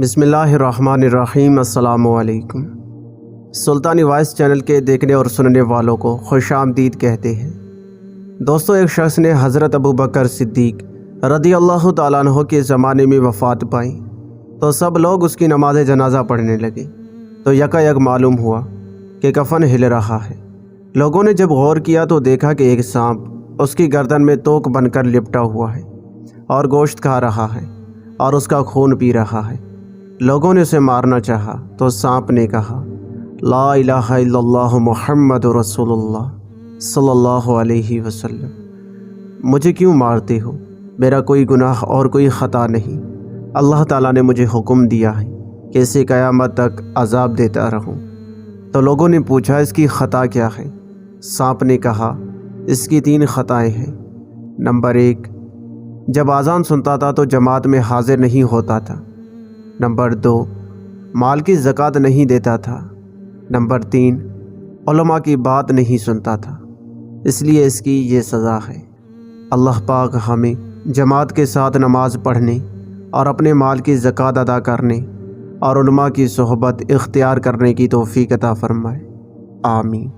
بسم اللہ الرحمن الرحیم۔ السلام علیکم۔ سلطانی وائس چینل کے دیکھنے اور سننے والوں کو خوش آمدید کہتے ہیں۔ دوستو، ایک شخص نے حضرت ابوبکر صدیق رضی اللہ تعالیٰ عنہ کے زمانے میں وفات پائی تو سب لوگ اس کی نماز جنازہ پڑھنے لگے تو یکا معلوم ہوا کہ کفن ہل رہا ہے۔ لوگوں نے جب غور کیا تو دیکھا کہ ایک سانپ اس کی گردن میں توک بن کر لپٹا ہوا ہے اور گوشت کھا رہا ہے اور اس کا خون پی رہا ہے۔ لوگوں نے اسے مارنا چاہا تو سانپ نے کہا، لا الہ الا اللہ محمد رسول اللہ صلی اللہ علیہ وسلم، مجھے کیوں مارتے ہو؟ میرا کوئی گناہ اور کوئی خطا نہیں۔ اللہ تعالیٰ نے مجھے حکم دیا ہے کہ اسے قیامت تک عذاب دیتا رہوں۔ تو لوگوں نے پوچھا، اس کی خطا کیا ہے؟ سانپ نے کہا، اس کی 3 خطائیں ہیں۔ نمبر 1، جب اذان سنتا تھا تو جماعت میں حاضر نہیں ہوتا تھا۔ نمبر 2، مال کی زکوٰۃ نہیں دیتا تھا۔ نمبر 3، علماء کی بات نہیں سنتا تھا، اس لیے اس کی یہ سزا ہے۔ اللہ پاک ہمیں جماعت کے ساتھ نماز پڑھنے اور اپنے مال کی زکوٰۃ ادا کرنے اور علماء کی صحبت اختیار کرنے کی توفیق عطا فرمائے۔ آمین۔